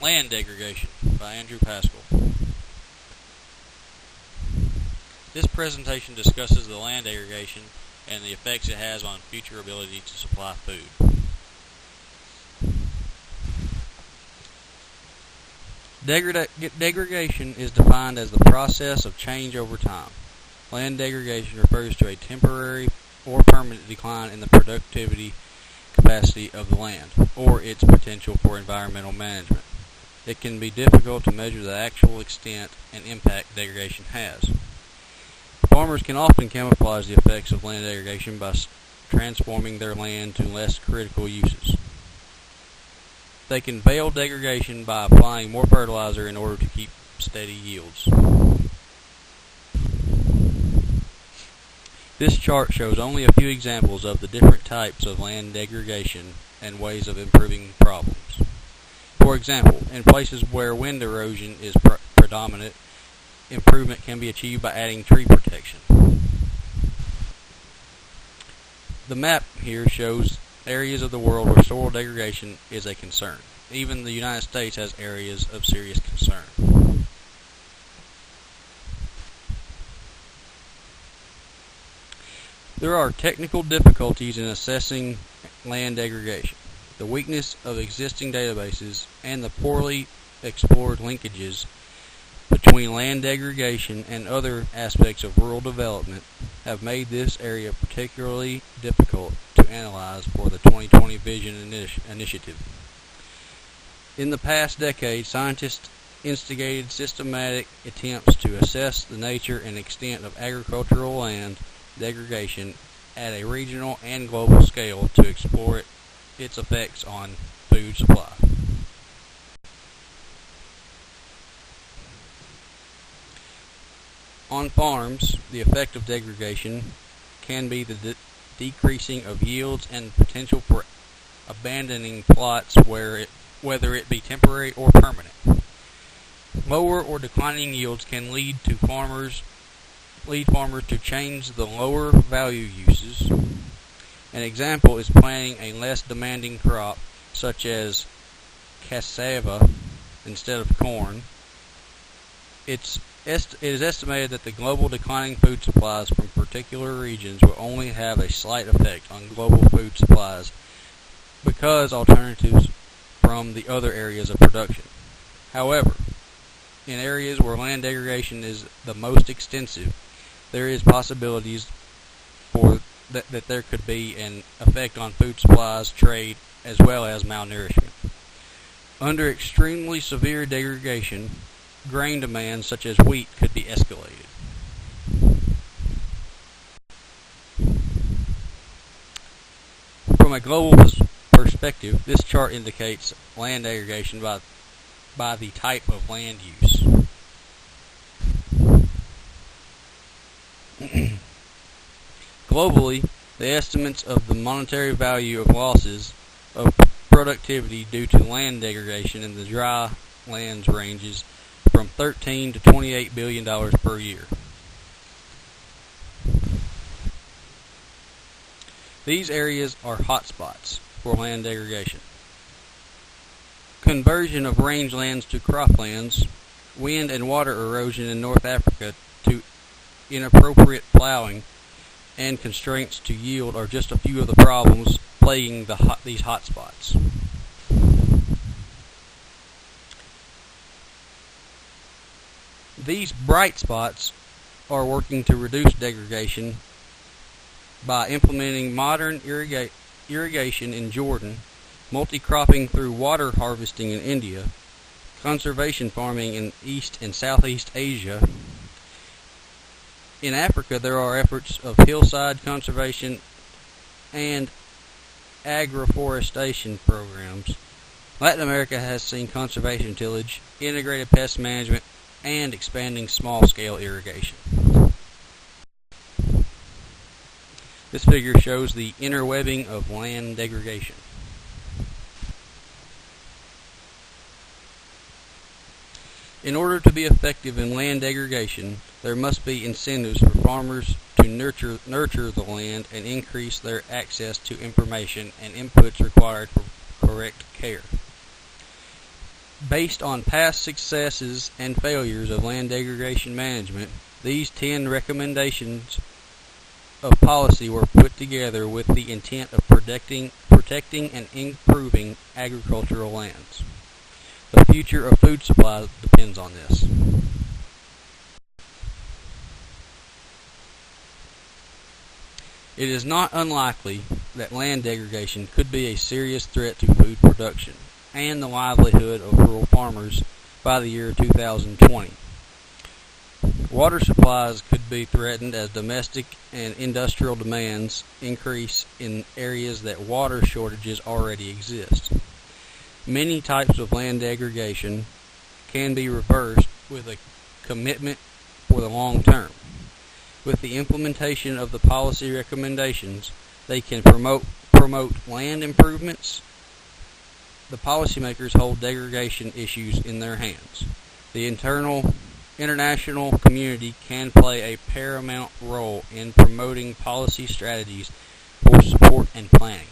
Land Degradation by Paschall. This presentation discusses the land degradation and the effects it has on future ability to supply food. Degradation is defined as the process of change over time. Land degradation refers to a temporary or permanent decline in the productivity capacity of the land, or its potential for environmental management. It can be difficult to measure the actual extent and impact degradation has. Farmers can often camouflage the effects of land degradation by transforming their land to less critical uses. They can veil degradation by applying more fertilizer in order to keep steady yields. This chart shows only a few examples of the different types of land degradation and ways of improving problems. For example, in places where wind erosion is predominant, improvement can be achieved by adding tree protection. The map here shows areas of the world where soil degradation is a concern. Even the United States has areas of serious concern. There are technical difficulties in assessing land degradation. The weakness of existing databases and the poorly explored linkages between land degradation and other aspects of rural development have made this area particularly difficult to analyze for the 2020 Vision Initiative. In the past decade, scientists instigated systematic attempts to assess the nature and extent of agricultural land degradation at a regional and global scale to explore its effects on food supply. On farms, the effect of degradation can be the decreasing of yields and potential for abandoning plots whether it be temporary or permanent. Lower or declining yields can lead farmers to change the lower value uses. An example is planting a less demanding crop, such as cassava instead of corn. It is estimated that the global declining food supplies from particular regions will only have a slight effect on global food supplies because alternatives from the other areas of production. However, in areas where land degradation is the most extensive, there is possibilities for that there could be an effect on food supplies, trade, as well as malnourishment. Under extremely severe degradation, grain demand such as wheat could be escalated. From a global perspective, this chart indicates land degradation by the type of land use. Globally, the estimates of the monetary value of losses of productivity due to land degradation in the dry lands ranges from $13 to $28 billion per year. These areas are hotspots for land degradation. Conversion of rangelands to croplands, wind and water erosion in North Africa to inappropriate plowing, and constraints to yield are just a few of the problems plaguing these hotspots. These bright spots are working to reduce degradation by implementing modern irrigation in Jordan, multi-cropping through water harvesting in India, conservation farming in East and Southeast Asia. In Africa, there are efforts of hillside conservation and agroforestation programs. Latin America has seen conservation tillage, integrated pest management, and expanding small-scale irrigation. This figure shows the interwebbing of land degradation. In order to be effective in land degradation, there must be incentives for farmers to nurture the land and increase their access to information and inputs required for correct care. Based on past successes and failures of land degradation management, these 10 recommendations of policy were put together with the intent of protecting and improving agricultural lands. The future of food supply depends on this. It is not unlikely that land degradation could be a serious threat to food production and the livelihood of rural farmers by the year 2020. Water supplies could be threatened as domestic and industrial demands increase in areas that water shortages already exist. Many types of land degradation can be reversed with a commitment for the long term. With the implementation of the policy recommendations, they can promote land improvements. The policymakers hold degradation issues in their hands. The international community can play a paramount role in promoting policy strategies for support and planning.